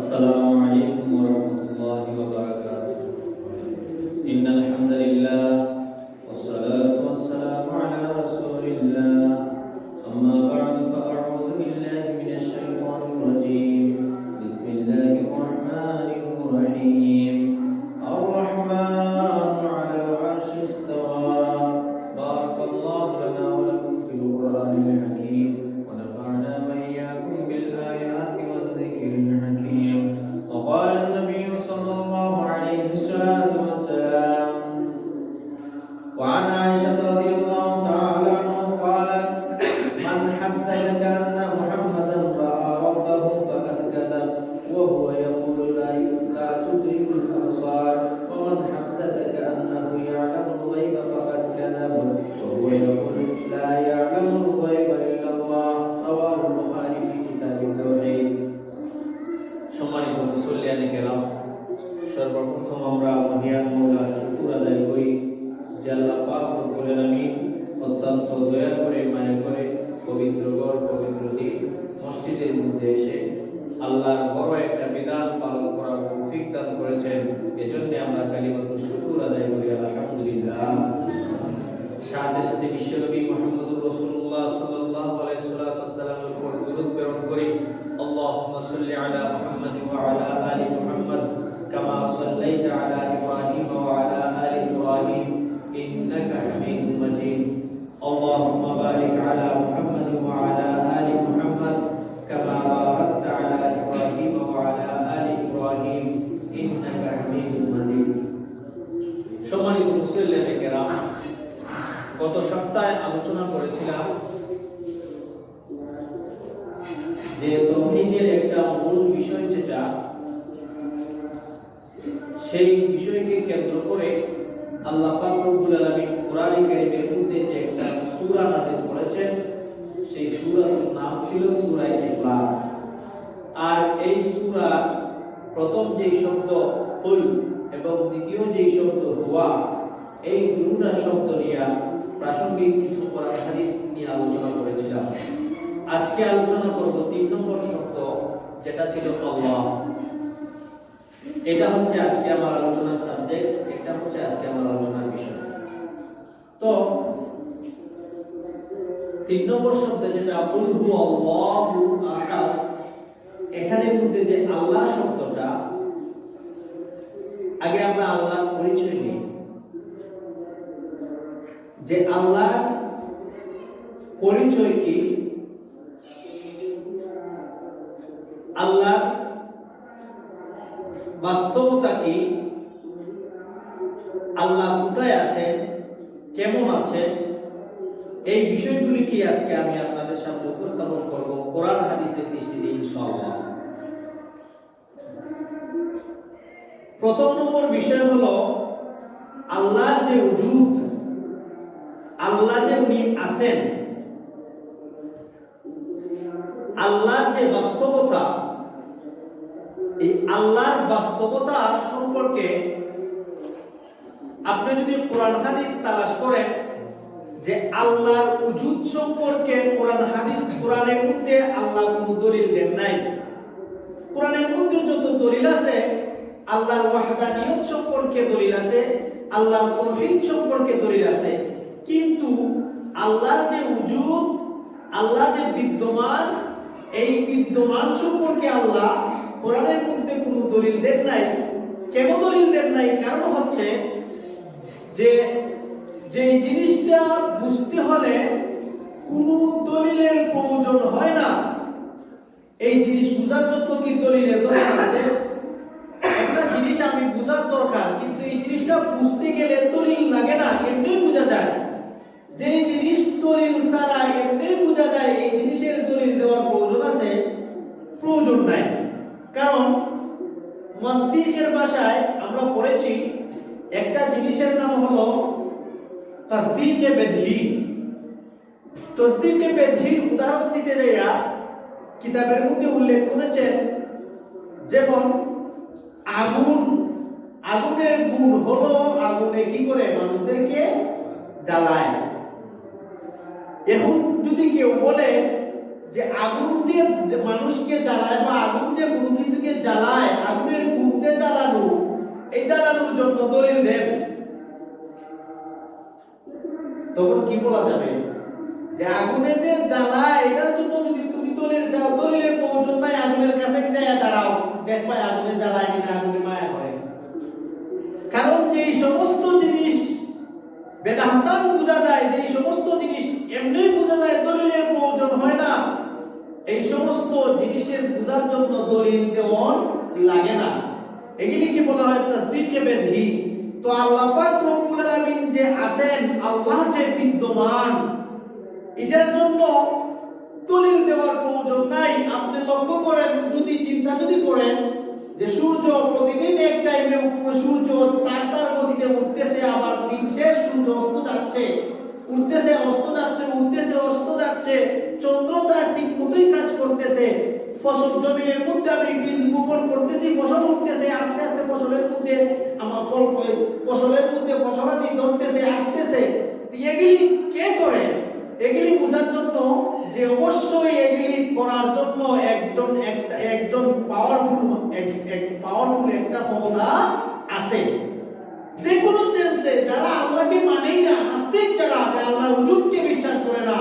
السلام عليكم ورحمة الله وبركاته. إن الحمد لله والصلاة والسلام على رسول الله. أما بعد فأعوذ بالله من الشيطان الرجيم. بسم الله الرحمن الرحيم. الرحمن على العرش استوى. بارك الله لنا ولكم في القرآن الحكيم ونفعنا وإياكم بالآيات والذكر الحكيم. وقال النبي صلى الله عليه وسلم وعن عائشة رضي الله تعالى عنها قالت: من حدثك أن محمدا رأى ربه فقد كذب وهو يقول لا تدرك الأبصار، ومن حدثك أنه يعلم الغيب فقد كذب وهو يقول لا يعلم الغيب إلا الله. رواه البخاري في كتاب التوحيد. সম্মানিত মুসল্লিয়ানে কেরাম, সর্বপ্রথম আমরা মহিয়ান মওলার শুকর আদায় করি যে আল্লাহ পাক রব্বুল আলামিন অত্যন্ত দয়া করে মায়া করে পবিত্র ঘর পবিত্র দিন মসজিদের মধ্যে এসে আল্লাহর বড় একটা বিধান পালন করার তৌফিক দান করেছেন। এজন্য আমরা কালিমাতুল শুকর আদায় করি আলহামদুলিল্লাহ। সাথে সাথে বিশ্বনবী মুহাম্মদুর রাসূলুল্লাহ সাল্লাল্লাহু আলাইহি ওয়াসাল্লামের উপর দরুদ প্রেরণ করি। আল্লাহুম্মা সাল্লি আলা মুহাম্মাদ ওয়া আলা আলি মুহাম্মাদ কামা সাল্লাইতা আলা ইব্রাহিম ওয়া আলা আলি ইব্রাহিম ইন্নাকা হামিদুম মাজিদ। আল্লাহুম্মা বারিক আলা মুহাম্মাদ ওয়া আলা আলি মুহাম্মাদ কামা বারাকতা আলা ইব্রাহিম ওয়া আলা আলি ইব্রাহিম ইন্নাকা হামিদুম মাজিদ। সম্মানিত মুসল্লিয়ানে কেরাম, গত সপ্তাহে আলোচনা করেছিলাম যে তাওহীদের একটা মূল বিষয় যেটা, সেই বিষয়কে কেন্দ্র করে আল্লাহ পাক রব্বুল আলামিন কোরআনে কারীমের মধ্যে যে একটা সূরা নাযিল করেছেন, সেই সূরার নাম ছিল সূরা ইখলাস। আর এই সূরার প্রথম যে শব্দ কুল এবং দ্বিতীয় যে শব্দ হুয়া, এই দুটো শব্দ নিয়ে প্রাসঙ্গিক কিছু কোরআন হাদিস নিয়ে আলোচনা করেছিলাম। আজকে আলোচনা করব 3 নম্বর শব্দ, যেটা ছিল আল্লাহ। এটা হচ্ছে আজকে আমার আলোচনার সাবজেক্ট, এটা হচ্ছে আজকে আমার আলোচনার বিষয়। তো 3 নম্বর শব্দ যেটা কুল হু আল্লাহু আহাদ, এখানের মধ্যে যে আল্লাহ শব্দটা, আগে আমরা আল্লাহর পরিচয় নিই। যে আল্লাহর পরিচয় কি, আল্লাহর বাস্তবতা কি, আল্লাহ কোথায় আছেন, কেমন আছে, এই বিষয়গুলি কি আজকে আমি আপনাদের সামনে উপস্থাপন করব কোরআন হাদিসের দৃষ্টিতে ইনশাআল্লাহ। প্রথম নম্বর বিষয় হলো আল্লাহর যে ওজুদ, আল্লাহ যে উনি আছেন, আল্লাহর যে বাস্তবতা, এই আল্লাহর বাস্তবতা সম্পর্কে আপনি যদি কোরআন হাদিস তালাশ করেন যে আল্লাহর ওজুদ সম্পর্কে কোরআন হাদিস, কোরআনের মধ্যে আল্লাহ কোনো দলিল দেন নাই। কোরআনের মধ্যে যত দলিল আছে আল্লাহর ওয়াহদানিয়ত সম্পর্কে দলিল আছে, আল্লাহর তাওহীদ সম্পর্কে দলিল আছে, কিন্তু আল্লাহর যে ওজুদ, আল্লাহ যে বিদ্যমান, এই বিদ্যমান সম্পর্কে আল্লাহ কোরআনের মধ্যে কোনো দলিল দেন নাই। কেন দলিল দেন নাই? কারণ হচ্ছে যে যে জিনিসটা বুঝতে হলে কোনো দলিলের প্রয়োজন হয় না, এই জিনিস বুঝার জন্য কি দলিলের দরকার আছে? একটা জিনিস আমি বুঝার দরকার, কিন্তু এই জিনিসটা বুঝতে গেলে দলিল লাগে না, এমনি বোঝা যায়। যে জিনিস দলিল ছাড়া এমনি বোঝা যায়, এই জিনিসের দলিল দেওয়ার প্রয়োজন আছে? প্রয়োজন নাই। কারণ মান্তিকের ভাষায় আমরা পড়েছি একটা জিনিসের নাম হলো তাসদিকে বেদহি। তাসদিকে বেদহির উদাহরণ দিতে যাইয়া কিতাবের মধ্যে উল্লেখ করেছেন, যেমন আগুন, আগুনের গুণ হলো আগুনে কি করে মানুষদেরকে জ্বালায়। এখন যদি কেউ বলে যে আগুন যে মানুষকে জ্বালায় বা আগুন যে দিয়ে কোনো কিছুকে জ্বালায়, আগুনের কুণ্ডে জ্বালানো, এই জ্বালানোর জন্য দলিল দেন, তখন কি বলা যাবে যে আগুনে যে জ্বালায় এটার জন্য যদি তুমি দলিল চাও, দলিলের প্রয়োজন নাই, আগুনের কাছে গিয়ে দাঁড়াও, দেখবা আগুনে জ্বালায় কিনা, আগুনে মায়া করে। কারণ যে সমস্ত জিনিস বেদান্তান বোঝা যায়, যে সমস্ত জিনিস এমনি বোঝা যায়, দলিলের প্রয়োজন হয় না, এই সমস্ত জিনিসের বোঝার জন্য দলিল দেওয়ার লাগে না। এগুলি কি বলা হয়? তাসদীকে বেদহি। তো আল্লাহ পাক রব্বুল আলামিন যে আছেন, আল্লাহ যে বিদ্যমান, এটার জন্য দলিল দেওয়ার প্রয়োজন নাই। আপনি লক্ষ্য করেন, যদি চিন্তা করেন যে সূর্য প্রতিদিন এক টাইমে সূর্য তার গতিতে উঠতেছে, আবার দিন শেষ সূর্য অস্ত যাচ্ছে, উঠতেছে অস্ত যাচ্ছে, উঠতেছে অস্ত যাচ্ছে, চন্দ্র তার ঠিক মতোই কাজ করতেছে, ফসল জমিনের মধ্যে আমি বীজ বপন করতেছি, ফসল উঠতেছে, আস্তে আস্তে ফসলের মধ্যে আমার ফসলের মধ্যে ফসলাদি ধরতেছে, আসতেছে। এগুলি কে করে? এগুলি বোঝার জন্য যে অবশ্যই এগুলি করার জন্য একজন পাওয়ারফুল একটা ক্ষমতা আছে। যে কোনো সেন্সে যারা আল্লাহকে মানেই না, নাস্তিক যারা, আল্লাহর ওজুদকে বিশ্বাস করে না,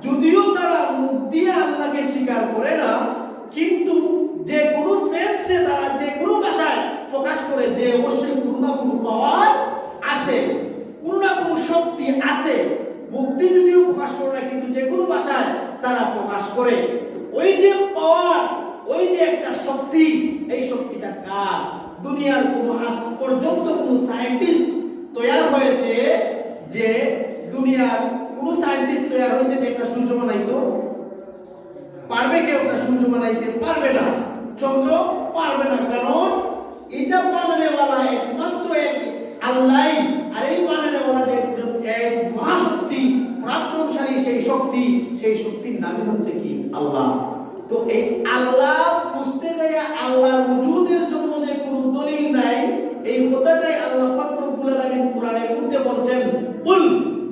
যদিও তারা মুখ দিয়ে আল্লাহকে স্বীকার করে না, কিন্তু যে কোনো সেন্সে তারা যে কোনো ভাষায় প্রকাশ করে যে অবশ্যই কোনো না কোনো পাওয়ার আছে, কোনো না কোনো শক্তি আছে। মুক্তি যদিও প্রকাশ করে না, কিন্তু যে কোনো ভাষায় তারা প্রকাশ করে। ওই যে পাওয়ার, ওই যে একটা শক্তি, এই শক্তিটা কার? দুনিয়ার কোনো আজ পর্যন্ত কোনো সায়েন্টিস্ট তৈরি হয়েছে যে দুনিয়ার কোনো সায়েন্টিস্ট তৈরি হয়েছে যে একটা সূর্য বানাইতো? পারবে কেউ? একটা সূর্য বানাইতে পারবে না, চন্দ্র পারবে না। কারণ এটা বানানেওয়ালা একমাত্র এক আল্লাহ, আর এই বানানেওয়ালা যে এক মহাশক্তি, পরাক্রমশালী সেই শক্তির নামই হচ্ছে কি? আল্লাহ। তো এই আল্লাহ বুঝতে গিয়ে আল্লাহর ওজুদের জন্য যে কোনো দলিল নাই, এই কথাটাই আল্লাহ পাক রব্বুল আলামিন কোরআনের মধ্যে বলছেন, কুল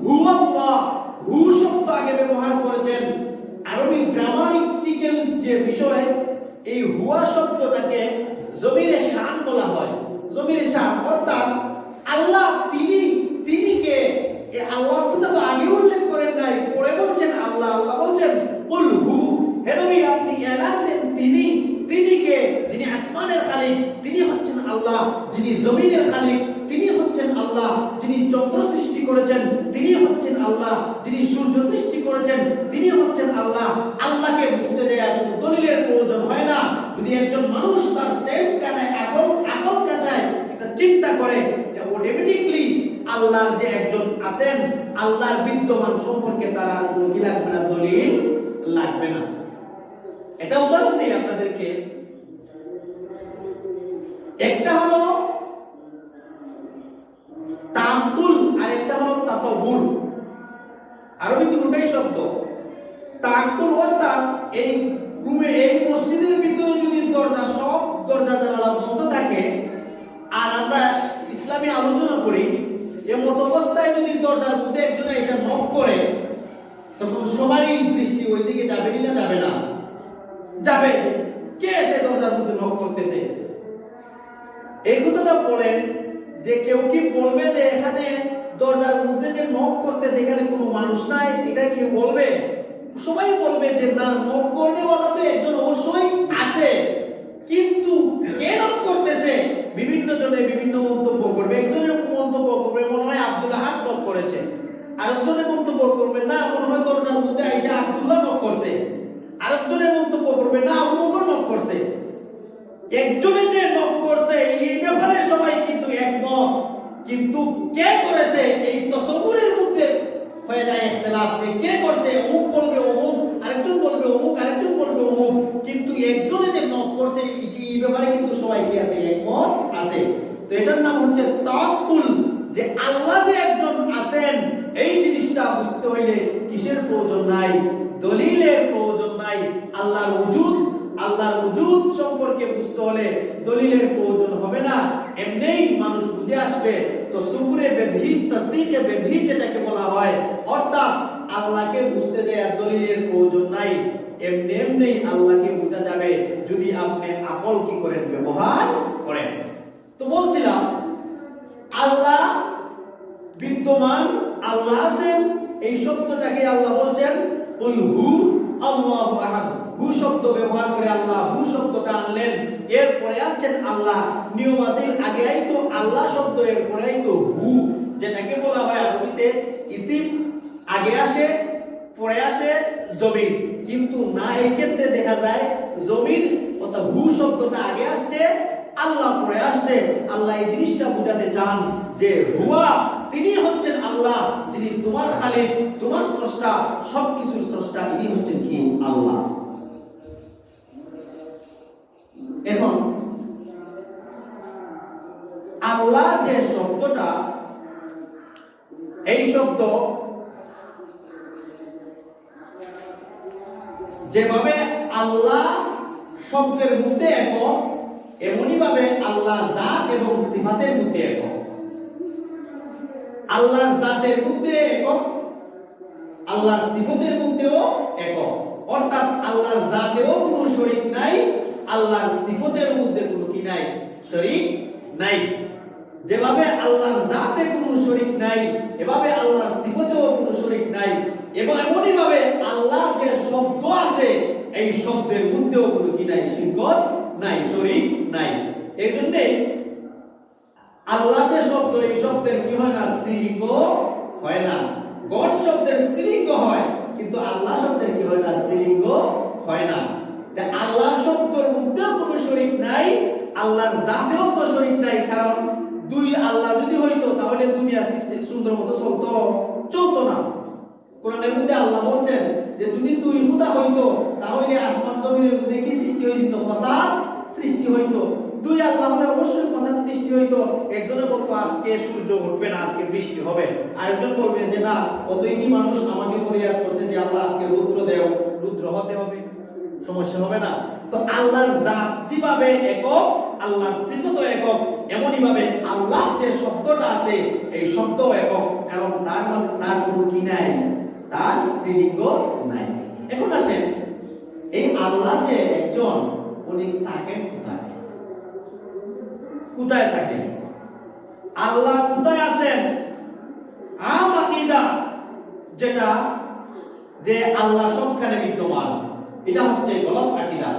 হুয়াল্লাহ। হু শব্দ আগে ব্যবহার করেছেন। আরবি গ্রামাটিক্যাল যে বিষয়, এই হুয়া শব্দটাকে জমিরে শান বলা হয়। জমিরে শান অর্থাৎ আল্লাহ তিনি কে? এই আল্লাহর কথা তো আগে উল্লেখ করেন নাই, পরে বলছেন আল্লাহ। আল্লাহ বলছেন কুল হু, হে নবী আপনি এলান দেন তিনি কে? যিনি আসমানের খালিক তিনি হচ্ছেন আল্লাহ, যিনি জমিনের খালিক তিনি হচ্ছেন আল্লাহ, যিনি চন্দ্র সৃষ্টি করেছেন তিনি হচ্ছেন আল্লাহ, যিনি সূর্য সৃষ্টি করেছেন তিনি হচ্ছেন আল্লাহ। আল্লাহকে বুঝতে যায় কোনো দলিলের প্রয়োজন হয় না। যদি একজন মানুষ তার সেন্স কাটায়, আকল কাটায়, এটা চিন্তা করে, এটা অটোমেটিকলি আল্লাহর যে একজন আছেন, আল্লাহর বিদ্যমান সম্পর্কে তারা কোনো কি লাগবে না? দলিল লাগবে না। এটা উদাহরণ দিই আপনাদেরকে। একটা হলো তাআক্কুল আর একটা হলো তাসাব্বুর। আরবিতে দুটাই শব্দ। তাআক্কুল অর্থাৎ এই রুমে, এই মসজিদের ভিতরে যদি সব দরজা জানালা বন্ধ থাকে, আর আমরা ইসলামী আলোচনা করি, এমত অবস্থায় যদি দরজার মধ্যে একজন এসে নক করে, তখন সবারই দৃষ্টি ওই দিকে যাবে না? যাবে না? যাবে। কে এসে দরজার মধ্যে নক করতেছে? এই কথাটা বলেন যে কেউ কি বলবে যে এখানে দরজার মধ্যে যে নক করতেছে এখানে কোনো মানুষ নাই? এটা কি বলবে? সবাই বলবে যে না, নক করনেওয়ালা তো একজন অবশ্যই আছে, কিন্তু কে নক করতেছে? বিভিন্ন জনে বিভিন্ন মন্তব্য করবে। একজনের মন্তব্য করবে মনে হয় আব্দুল্লাহ নক করেছে, আরেকজনে মন্তব্য করবে না, মনে হয় দরজার মধ্যে আইসা আব্দুল্লাহ নক করছে, আরেকজনে মন্তব্য করবে না, আবু বকর নক করছে। একজনে যে নক করছে এই ব্যাপারে সবাই কিন্তু একমত, কিন্তু কে করেছে এই তাসাব্বুরের মধ্যে হয়ে যায় ইখতিলাফ, যে কে করছে। অমুক বলবে অমুক, আরেকজন বলবে অমুক, আরেকজন বলবে অমুক, কিন্তু একজনে যে নক করছে এই ব্যাপারে কিন্তু সবাই কি আছে? একমত আছে। তো এটার নাম হচ্ছে তাআক্কুল, যে আল্লাহ যে একজন আছেন এই জিনিসটা বুঝতে হইলে কিসের প্রয়োজন নাই? দলিলের প্রয়োজন নাই। আল্লাহর ওজুদ সম্পর্কে বুঝতে হলে দলিলের প্রয়োজন হবে না, এমনিই মানুষ বুঝে আসবে। তো শুকরে বেদহি, তাসদীকে বেদহি যেটাকে বলা হয়, অর্থাৎ আল্লাহকে বুঝতে দেয়া দলিলের প্রয়োজন নাই, এমনি আল্লাহকে বোঝা যাবে। যদি আপনি আকল কি করেন, ব্যবহার করেন। তো বলছিলাম আল্লাহ বিদ্যমান, আল্লাহ আছেন, এই শব্দটাকে আল্লাহ বলছেন কুল হু আল্লাহু আহাদ। হু শব্দ ব্যবহার করে আল্লাহ হু শব্দটা আনলেন, এরপরে আছেন আল্লাহ। নিয়ম আছে আগে আইতো আল্লাহ শব্দ, এরপরে আইতো হু, যেটাকে বলা হয় আরবিতে ইসিম। আগে আসে পরে আসে জমির, কিন্তু না এই ক্ষেত্রে দেখা যায় জমির অর্থাৎ হু শব্দটা আগে আসছে, আল্লাহ পরে আসছে। আল্লাহ এই জিনিসটা বোঝাতে চান যে হুয়া, তিনি হচ্ছেন আল্লাহ, যিনি তোমার খালিক, তোমার স্রষ্টা, সবকিছুর স্রষ্টা, ইনি হচ্ছেন কি আল্লাহ। এখন আল্লাহ যে শব্দটা, এই শব্দ যেভাবে আল্লাহ শব্দের মধ্যে একক, এমনি ভাবে আল্লাহ জাত এবং সিফাতের মধ্যে একক। আল্লাহর জাতের মধ্যে একক, আল্লাহর সিফাতের মধ্যেও একক। অর্থাৎ আল্লাহর জাতেও কোনো শরীক নাই, আল্লাহর সিফাতের মধ্যে কোনো কি নাই, শরীক নাই। যেভাবে আল্লাহর জাতে কোনো শরীক নাই, এভাবে আল্লাহর সিফাতেও কোনো শরীক নাই। এবং এমনই ভাবে আল্লাহর যে শব্দ আছে, এই শব্দের মধ্যেও কোনো কি নাই, শিরকত নাই, শরীক নাই। এই জন্যে আল্লাহ যে শব্দ, এই শব্দের কি হয় না, স্ত্রীলিঙ্গ হয় না। গড শব্দের স্ত্রীলিঙ্গ হয়, কিন্তু আল্লাহ শব্দের কি হয় না, স্ত্রীলিঙ্গ হয় না। আল্লাহ শব্দের মধ্যেও কোনো শরীক নাই, আল্লাহর জাতেও তো শরীক নাই। কারণ দুই আল্লাহ যদি হইতো তাহলে দুনিয়া সৃষ্টি সুন্দর মতো চলতো না। কোরআনের মধ্যে আল্লাহ বলছেন যে যদি দুই খোদা হইতো তাহলে আসমান জমিনের মধ্যে কি সৃষ্টি হইতো, ফাসাদ সৃষ্টি হইতো। দুই আল্লাহ হলে অবশ্যই ফাসাদ সৃষ্টি হইতো। একজনে বলতো আজকে সূর্য উঠবে না, আজকে বৃষ্টি হবে, আরেকজন বলবে যে না, অতই মানুষ আমাকে ফরিয়াদ করছে যে আল্লাহ আজকে রুদ্র দেও, রুদ্র হতে হবে, সমস্যা হবে না। তো আল্লাহর জাত যেভাবে একক, আল্লাহর সিফাতও একক, এমনই ভাবে আল্লাহ যে শব্দটা আছে, এই শব্দ একক। কারণ তার মধ্যে তার কোনো কি নাই, তার স্ত্রীলিঙ্গ নাই। এখন আসেন, এই আল্লাহ যে একজন, উনি থাকেন কোথায়, কোথায় থাকেন, আল্লাহ কোথায় আছেন? আম আকীদা যেটা যে আল্লাহ সবখানে বিদ্যমান, এটা হচ্ছে গলত আকীদা।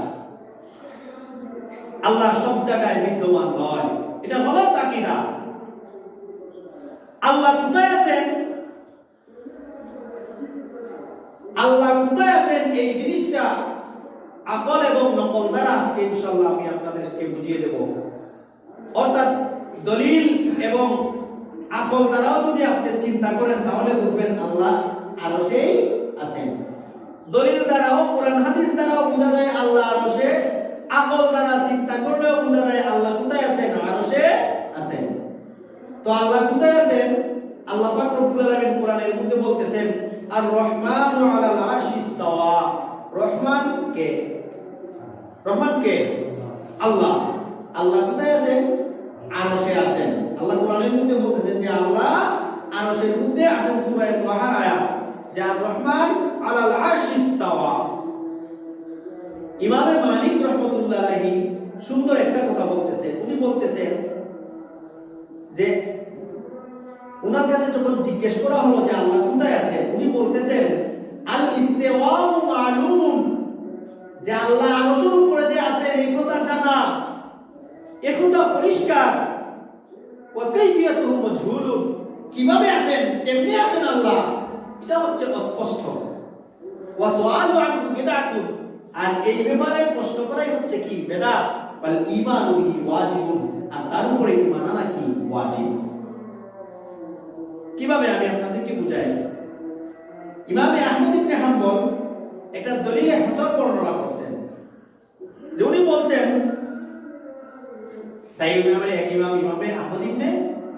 আল্লাহ সব জায়গায় বিদ্যমান নয়, এটা গলত আকীদা। আল্লাহ কোথায় আছেন, আল্লাহ কোথায় আছেন, এই জিনিসটা আকল এবং নকল দ্বারা আজকে ইনশাআল্লাহ আমি আপনাদেরকে বুঝিয়ে দেব। অর্থাৎ দলিল এবং আকল দ্বারাও যদি আপনি চিন্তা করেন তাহলে বুঝবেন আল্লাহ আরশেই আছেন। দলিল দ্বারাও, কোরআন হাদিস দ্বারাও বোঝা যায় আল্লাহ আরশে, আকল দ্বারা চিন্তা করলেও বোঝা যায় আল্লাহ কোথায় আছেন, আরশে আছেন। তো আল্লাহ কোথায় আছেন? আল্লাহ পাক রব্বুল আলামিন কোরআনের মধ্যে বলতেছেন আর রহমানু আলাল আরশি ইস্তাওয়া। রহমান কে? রহমান কে? আল্লাহ। আল্লাহ কোথায় আছেন? আরশে আছেন। আল্লাহ কোরআনের মধ্যে বলতেছেন যে আল্লাহ আরশের মধ্যে আছেন। সূরা তাহার আয়াত যে আর রহমান আলাল আরশি ইস্তাওয়া। ইমাম মালিক রাহমাতুল্লাহ আলাইহি সুন্দর একটা কথা বলতেছেন। উনি বলতেছেন যে উনার কাছে যখন জিজ্ঞেস করা হলো যে আল্লাহ কোথায় আছেন, উনি বলতেছেন আল ইস্তিওয়াউ মালুমুন, যে আল্লাহ আরশের উপরে যে আছেন এই কথা জানা, এই কথা পরিষ্কার। ওয়া কাইফিয়াতুহু মাজহুলুন, কিভাবে আছেন, কেমনে আছেন আল্লাহ, এটা হচ্ছে অস্পষ্ট। ওয়া সুআলু আনহু বিদআতুন, আর এই ব্যাপারে প্রশ্ন করাই হচ্ছে কি বিদআত। বাল ঈমানু বিহি ওয়াজিবুন, আর তার উপরে ঈমান আনা কি ওয়াজিব। কিভাবে আমি আপনাদেরকে বুঝাই। ইমাম আহমদ ইবনে হাম্বল একটা দলিলে হাসান বর্ণনা করছেন, যে উনি বলছেন সাইয়্যিদ ইমামের এক ইমাম ইমাম আহমদ ইবনে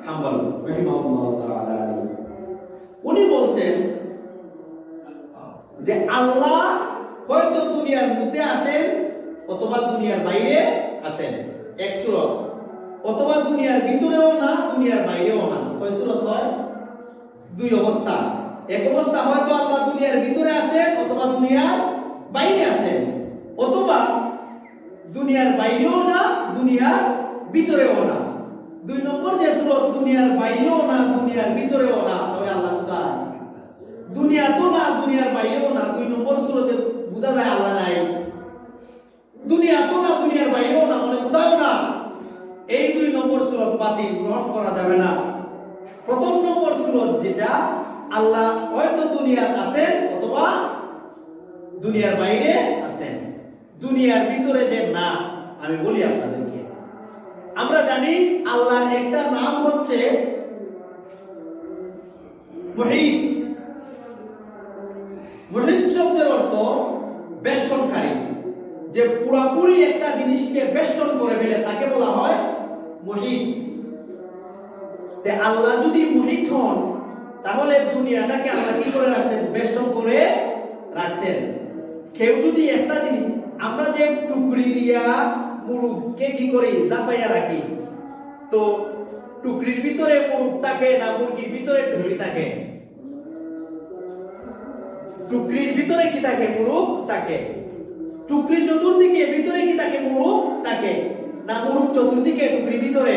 হাম্বল রাহিমাহুল্লাহ তাআলা, উনি বলছেন যে আল্লাহ হয়তো দুনিয়ার মধ্যে আছেন অথবা দুনিয়ার বাইরে আছেন, এক সূরত। অথবা দুনিয়ার ভিতরেও না, দুনিয়ার বাইরেও না। কয় সূরত হয়? দুই অবস্থা। এক অবস্থা হয়তো আল্লাহ দুনিয়ার ভিতরে আছেন অথবা দুনিয়ার বাইরে আছেন। অথবা দুনিয়ার বাইরেও না, দুনিয়ার ভিতরেও না। 2 নম্বর যে সূরা দুনিয়ার বাইরেও না, দুনিয়ার ভিতরেও না, তবে আল্লাহ কোথায়? দুনিয়াতেও না, দুনিয়ার বাইরেও না। 2 নম্বর সূরাতে বোঝা যায় আল্লাহ নাই। দুনিয়াতেও না, দুনিয়ার বাইরেও না, মানে কোথাও না। এই 2 নম্বর সূরা বাতিল, গ্রহণ করা যাবে না। প্রথম নম্বর সূরা যেটা, আল্লাহ হয়তো দুনিয়াতে আছেন অথবা দুনিয়ার বাইরে আছেন। দুনিয়ার ভিতরে যে না, আমি বলি আপনাদেরকে, আমরা জানি আল্লাহর একটা নাম হচ্ছে মুহিত। মুহিত শব্দের অর্থ বেষ্টনকারী, যে পুরোপুরি একটা জিনিসকে বেষ্টন করে ফেলে তাকে বলা হয় মুহিত। তে আল্লাহ যদি মুহিত হন, তাহলে দুনিয়াটাকে আল্লাহ কি করে রাখছেন? বেষ্টন করে রাখছেন। কেউ যদি একটা জিনিস, আমরা যে টুকরি দিয়া মুরগকে কি করি? চাপাইয়া রাখি, তো টুকরির ভিতরে মুরগ থাকে না মুরগির ভিতরে টুকরি থাকে? টুকরির ভিতরে কি থাকে? মুরগ থাকে। টুকরি চতুর্দিকে, ভিতরে কি থাকে? মুরগ থাকে না মুরগ চতুর্দিকে টুকরির ভিতরে?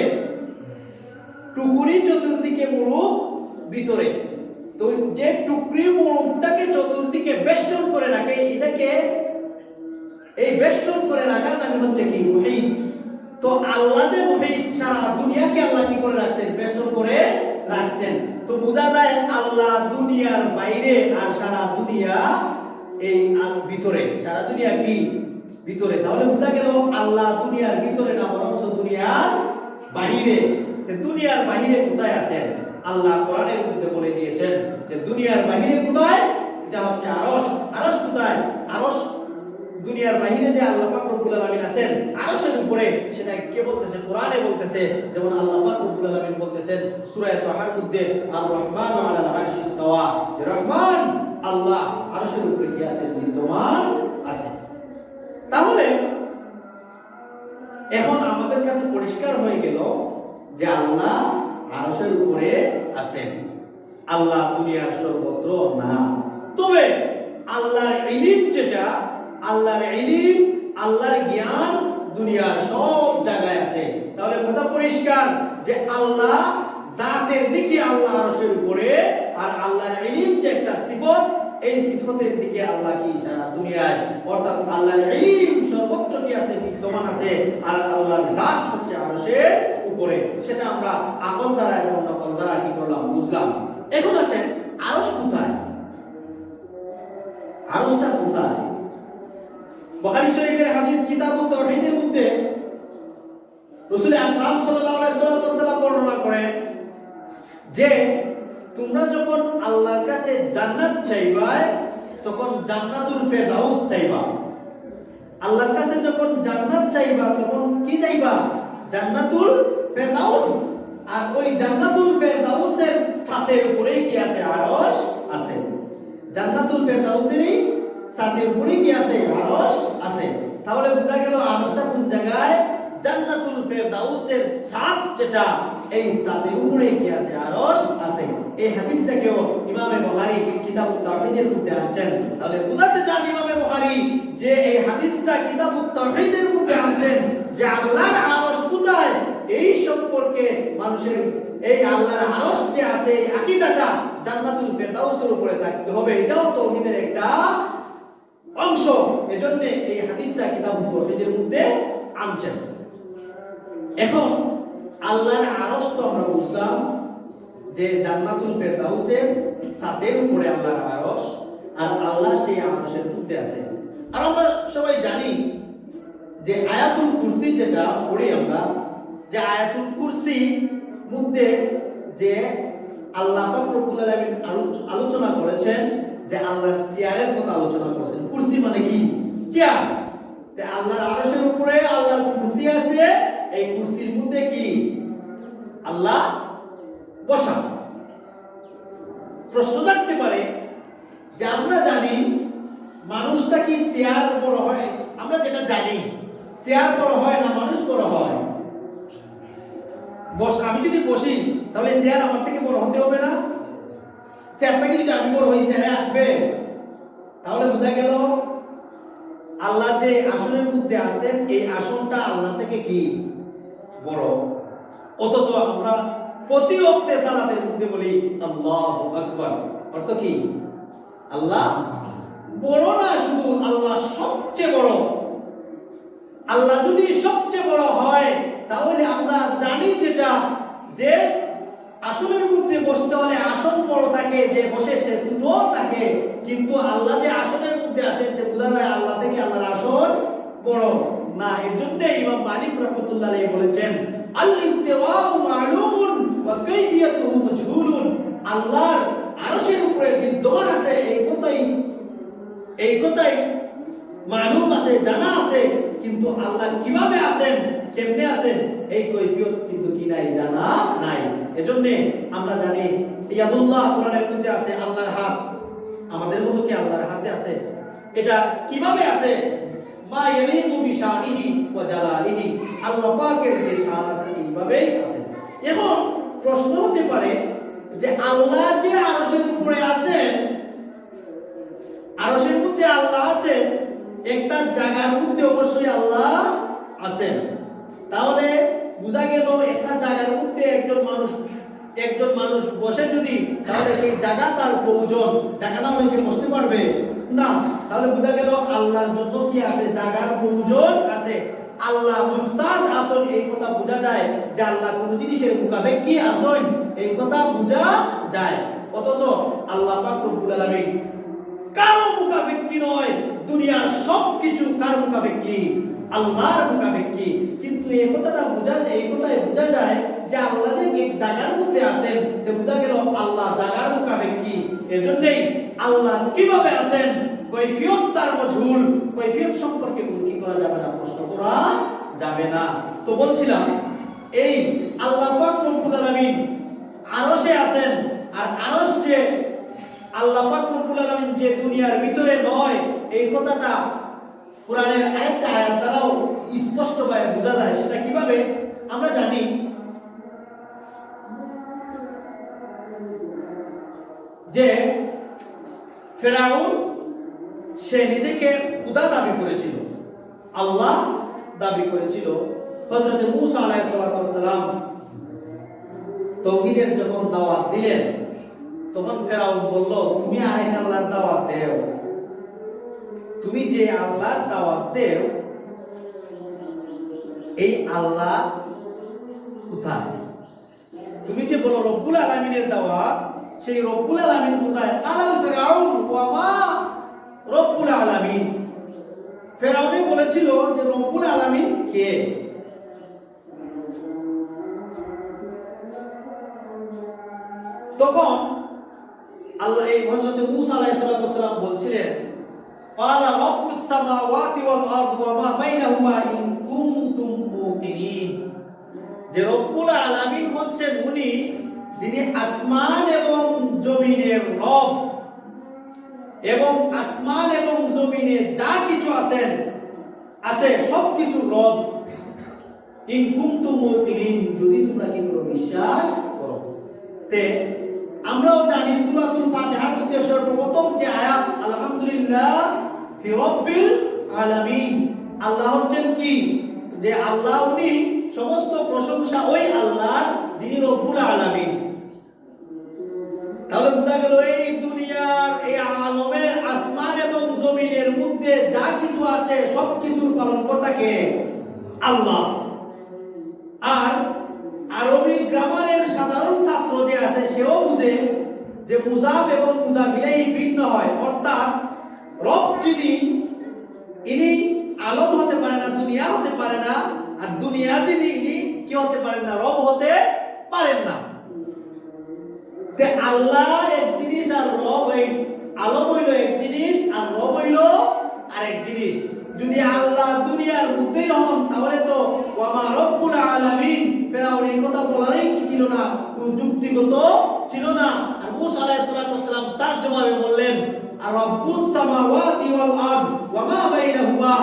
টুকরি চতুর্দিকে, মুরগ ভিতরে। তো যে টুকরি মুরগটাকে চতুর্দিকে বেষ্টন করে রাখে, এটাকে এই বেষ্টন করে রাখার নাম হচ্ছে কি? মুহিত। তো আল্লাহ যে মুহিত, সারা দুনিয়াকে আল্লাহ কি করে রাখছেন? বেষ্টন করে রাখছেন। তো বোঝা যায় আল্লাহ দুনিয়ার বাইরে আর সারা দুনিয়া এই ভিতরে। সারা দুনিয়া কি? ভিতরে। তাহলে বোঝা গেল আল্লাহ দুনিয়ার ভিতরে না, বরং দুনিয়ার বাইরে। দুনিয়ার বাইরে কোথায় আছেন? আল্লাহ কোরআনের মধ্যে বলে দিয়েছেন যে দুনিয়ার বাইরে কোথায়? এটা হচ্ছে আরশ। আরশ কোথায়? আরশ দুনিয়ার বাইরে যে আল্লাহ পাক রব্বুল আলামিন আছেন আরশের উপরে, সেটা কে বলতেছে? কোরআনে বলতেছে। যেমন আল্লাহ পাক রব্বুল আলামিন বলতেছেন সূরা তাহার মধ্যে, আর রহমান আলাল আরশি ইস্তাওয়া, যে রহমান আল্লাহ আরশের উপরে কি আছেন? বিদ্যমান আছেন। তাহলে এখন আমাদের কাছে পরিষ্কার হয়ে গেল যে আল্লাহ আরশের উপরে আছেন। আল্লাহ দুনিয়ার সর্বত্র না। তবে আল্লাহর ইলম যেটা, আল্লাহর ইলম, আল্লাহর জ্ঞান দুনিয়ার সব জায়গায় আছে। তাহলে কথা পরিষ্কার যে আল্লাহ জাতের দিকে আল্লাহ আরশের উপরে, আর আল্লাহর ইলম যে একটা সিফত, এই সিফতের দিকে আল্লাহ কি? সারা দুনিয়ায়। অর্থাৎ আল্লাহর ইলম সর্বত্র কি আছে? বিদ্যমান আছে। আর আল্লাহর জাত হচ্ছে আরশের উপরে। সেটা আমরা আকল দ্বারা এবং নকল দ্বারা কি করলাম? বুঝলাম। এখন আসেন, আরশ কোথায়? আরশটা কোথায়? বুখারী শরীফের হাদিস কিতাবুত তাওহীদের মধ্যে রাসূল আকরাম সাল্লাল্লাহু আলাইহি ওয়াসাল্লাম বর্ণনা করেন যে তোমরা যখন আল্লাহর কাছে জান্নাত চাইবা, তখন জান্নাতুল ফেরদাউস চাইবা। আল্লাহর কাছে যখন জান্নাত চাইবা, তখন কি চাইবা? জান্নাতুল ফেরদাউস। আর ওই জান্নাতুল ফেরদাউসের ছাদের উপরেই কি আছে? আরশ আছে। জান্নাতুল ফেরদাউসেরই ছাদের উপরে কি আছে? আরশ আছে। তাহলে বোঝা গেল আরশটা কোন জায়গায়? জান্নাতুল ফেরদাউসের ছাদ যেটা, এই ছাদের উপরে কি আছে? আরশ আছে। এই হাদিসটাকেও ইমামে বুখারী কিতাবুত তাওহীদের মধ্যে আনছেন। তাহলে বুঝাতে চান ইমামে বুখারী যে এই হাদিসটা কিতাবুত তাওহীদের মধ্যে আনছেন যে আল্লাহর আরশ কোথায়, এই সম্পর্কে মানুষের এই আল্লাহর আরশ যে আছে, এই আকীদাটা জান্নাতুল ফেরদাউসের উপরে থাকতে হবে। এটাও তাওহীদের একটা অংশ। এজন্য এই হাদিসটা কিতাবুত তাওহীদের মধ্যে আনছেন। এখন আল্লাহর আরশ তো আমরা বুঝলাম যে জান্নাতুল ফেরদাউসের ছাদের উপরে আল্লাহর আরশ, আর আল্লাহ সেই আরশের মধ্যে আছে। আর আমরা সবাই জানি যে আয়াতুল কুরসি যেটা পড়ি আমরা, যে আয়াতুল কুরসি মধ্যে যে আল্লাহ পাক রব্বুল আলামিন আলোচনা করেছেন যে আল্লাহর চেয়ারের কথা আলোচনা করেছেন। কুরসি মানে কি? চেয়ার। তে আল্লাহর আরশের উপরে আল্লাহর কুরসি আছে। এই কুরসির মধ্যে কি? আল্লাহ বসা। প্রশ্ন থাকতে পারে যে আমরা জানি মানুষটা কি চেয়ার বড় হয়? আমরা যেটা জানি চেয়ার বড় হয় না মানুষ বড় হয়? আমি যদি বসি তাহলে চেয়ার আমার থেকে বড় হতে হবে না? চেয়ারটাকে যদি আমি বড় হই চেয়ারে আসবে। তাহলে বোঝা গেল আল্লাহ যে আসনের মধ্যে আছেন এই আসনটা আল্লাহ থেকে কি বড়। অথচ আমরা প্রতি ওয়াক্তে সালাতের মধ্যে বলি আল্লাহু আকবার, অর্থ কি আল্লাহ বড় না, শুধু আল্লাহ সবচেয়ে বড়। আল্লাহ যদি সবচেয়ে বড় হয় তাহলে আমরা জানি যেটা যে আসনের মধ্যে বসতে হলে আসন বড় থাকে, যে বসে সে ছোট থাকে, কিন্তু আল্লাহ যে আসনের মধ্যে আছেন তে বোঝা যায় আল্লাহ থেকে আল্লাহর আসন বড় না। এর জন্য ইমাম মালিক রাহমাতুল্লাহ আলাইহি বলেছেন আল ইস্তিওয়াউ মালুমুন ওয়া কাইফিয়াতুহু মাজহুলুন। আল্লাহর আরশের উপরে বিদ্যমান আছে এই কথাই মালুম আছে, জানা আছে, কিন্তু আল্লাহ কিভাবে আছেন, কেমনে আছেন, এই কৈফিয়ত কিন্তু কি নাই, জানা নাই। এজন্য আমরা জানি ইয়াদুল্লাহ কোরআনের মধ্যে আছে আল্লাহর হাত। আমাদের মতো কি আল্লাহর হাতে আছে? এটা কিভাবে আছে? মা ইয়ালিকু বিশানিহি ওয়া জালালিহি, আল্লাহ পাকের যে শান আছে এইভাবেই আছে। এখন প্রশ্ন হতে পারে যে আল্লাহ যে আরশের উপরে আছেন, আরশের মধ্যে আল্লাহ আছেন, একটা জায়গার মধ্যে অবশ্যই আল্লাহ আছেন। তাহলে বোঝা গেল একটা জায়গার মধ্যে একজন মানুষ বসে যদি, তাহলে সেই জায়গা তার প্রয়োজন, জায়গা না হলে সে বসতে পারবে না। তাহলে বোঝা গেল আল্লাহর জন্য কি আছে, জায়গার প্রয়োজন আছে। আল্লাহ মুহতাজ আসন, এই কথা বোঝা যায় যে আল্লাহ কোন জিনিসের মোকাবেক কি আসন, এই কথা বোঝা যায়। অথচ আল্লাহ পাক রব্বুল আলামিন কারো মোকাবেক কি নয়, দুনিয়ার সবকিছু কার মোকাবেক কি, আল্লাহর মোকাবেক কি। কিন্তু এই কথাটা বোঝা যায়, এই কথায় বোঝা যায় যে আল্লাহ যে এক জায়গার মধ্যে আছেন, তে বোঝা গেল আল্লাহ জায়গার মোকাবেক কি। এজন্যই আল্লাহ কিভাবে আছেন কৈফিয়ত তার মজহুল, কৈফিয়ত সম্পর্কে কোনো কি করা যাবে না, প্রশ্ন করা যাবে না। তো বলছিলাম এই আল্লাহ পাক রব্বুল আলামিন আরশে আছেন, আর আরশ যে আল্লাহ পাক রব্বুল আলামিন যে দুনিয়ার ভিতরে নয়, এই কথাটা কোরআনের আরেকটা আয়াত দ্বারাও স্পষ্টভাবে বোঝা যায়। সেটা কিভাবে আমরা জানি, যে ফেরাউন সে নিজেকে খোদা দাবি করেছিল, আল্লাহ দাবি করেছিল। হযরত মূসা আলাইহিস সালাম তাওহীদের যখন দাওয়াত দিলেন, তখন ফেরাউন বলল, তুমি আরেক আল্লাহর দাওয়াত দেও, তুমি যে আল্লাহর দাওয়াত দেও এই আল্লাহ কোথায়? তুমি যে বলো রব্বুল আলামিনের দাওয়াত, সেই রব্বুল আলামিন কোথায়? আলাল ফিরাউন ওয়া মা রব্বুল আলামিন। ফেরাউন বলেছিল যে রব্বুল আলামিন কে? তখন আল্লাহ এই হযরত মূসা আলাইহিস সালাম বলছিলেন, ক্বালা রাব্বুস সামাওয়াতি ওয়াল আরদি ওয়া মা বাইনাহুমা ইন কুনতুম মুকিনিন। যে রব্বুল আলামিন হচ্ছেন উনি যিনি আসমান এবং জমিনের রব, এবং আসমান এবং জমিনে যা কিছু আছে সবকিছু রব। ইন কুনতুম মুকিনিন, যদি তোমরা কি করো, বিশ্বাস করো। তে আমরাও জানি সূরাতুল ফাতিহার মধ্যে সর্বপ্রথম যে আয়াত আলহামদুলিল্লাহ ফি রাব্বিল আলামিন, আল্লাহ হচ্ছেন কি, যে আল্লাহ উনি সমস্ত প্রশংসা ওই আল্লাহর যিনি রব্বুল আলামিন। তাহলে বোঝা গেল এই দুনিয়ার এই আলমের আসমান এবং জমিনের মধ্যে যা কিছু আছে সবকিছুর পালনকর্তা কে? আল্লাহ। আর আরবি গ্রামারের সাধারণ ছাত্র যে আছে সেও বুঝে যে মুজাফ এবং মুজাফ ইলাইহি ভিন্ন হয়, অর্থাৎ রব যিনি, ইনি আলম হতে পারে না, দুনিয়া হতে পারে না, আর দুনিয়া যিনি, ইনি কি হতে পারেন না, রব হতে পারেন না। তে আল্লাহ এক জিনিস আর রব, এই আলম হইল এক জিনিস আর রব হইল আরেক জিনিস। যদি আল্লাহ দুনিয়ার মধ্যেই হন তাহলে তো ওয়া মা রব্বুল আলামিন, ফেরাউন এই কথা বলারই কি ছিল না, কোন যুক্তিগত ছিল না। আর মূসা আলাইহিস সালাম তার জবাবে বললেন, আর রাব্বুস সামাওয়াতি ওয়াল আরদ ওয়া মা বাইনাহুমা,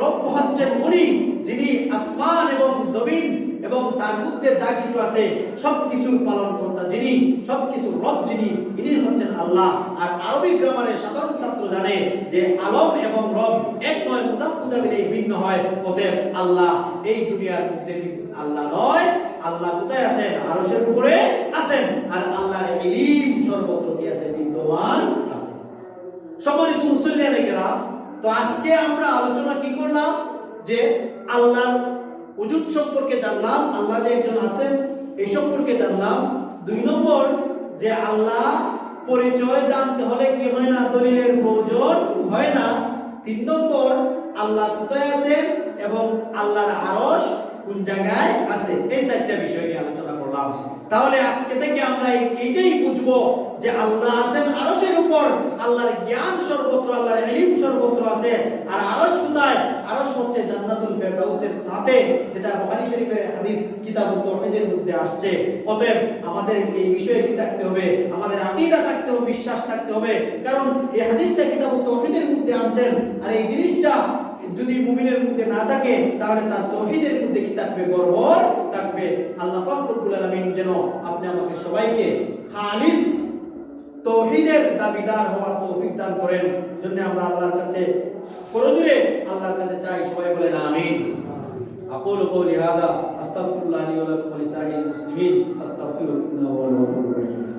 রব হচ্ছেন উনি যিনি আসমান এবং জমিন এবং তার মধ্যে যা কিছু আছে সবকিছুর পালনকর্তা যিনি, সবকিছুর রব যিনি, ইনি হচ্ছেন আল্লাহ। আর আরবি গ্রামারের সাধারণ ছাত্র জানে যে আলম এবং রব এক নয়, মুজাফ ভিন্ন হয়। অতএব আল্লাহ এই দুনিয়ার মধ্যে আল্লাহ নয়, আল্লাহ কোথায় আছেন? আরশের উপরে আছেন। আর আল্লাহর ইলম সর্বত্র কি আছে? বিদ্যমান আছে। সম্মানিত মুসলিয়ানে কেরাম, তো আজকে আমরা আলোচনা কি করলাম? যে আল্লাহর ওজুদ সম্পর্কে জানলাম, আল্লাহ যে একজন আছেন এই সম্পর্কে জানলাম। 2 নম্বর, যে আল্লাহ পরিচয় জানতে হলে কি হয় না? দলিলের প্রয়োজন হয় না। 3 নম্বর, আল্লাহ কোথায় আছেন এবং আল্লাহর আরশ কোন জায়গায় আছে। এই 4টা বিষয় নিয়ে আলোচনা করলাম। তাহলে আজকে থেকে আমরা এইটাই বুঝবো যে আল্লাহ আছেন আরশের উপর, আল্লাহর জ্ঞান সর্বত্র, আল্লাহর ইলম সর্বত্র আছে। আর আরশ কোথায়? আরশ হচ্ছে জান্নাতুল ফেরদাউসের সাথে, যেটা বুখারী শরীফের হাদিস কিতাবুত তাওহীদের মধ্যে আসছে। অতএব আমাদের এই বিষয়ে কি থাকতে হবে? আমাদের আকীদা থাকতে হবে, বিশ্বাস থাকতে হবে। কারণ এই হাদিসটা কিতাবুত তাওহীদের মধ্যে আনছেন। আর এই জিনিসটা যদি মুমিনের মধ্যে না থাকে তাহলে তার তাওহীদের মধ্যে কি থাকবে? গর্ব থাকবে। আল্লাহ পাক রব্বুল আলামিন যেন আপনি আমাকে সবাইকে খালিস তাওহীদের দাবিদার হওয়ার তৌফিক দান করেন। জন্য আমরা আল্লাহর কাছে করজোরে আল্লাহর কাছে চাই। সবাই বলেন আমিন। আকুলু কওলি হাদা আস্তাগফিরুল্লাহ লি ওয়া লাকুম ওয়া লিসাইরিল মুসলিমিন আস্তাগফিরুহু ইন্নাহু হুয়াল গফুরুর রহিম।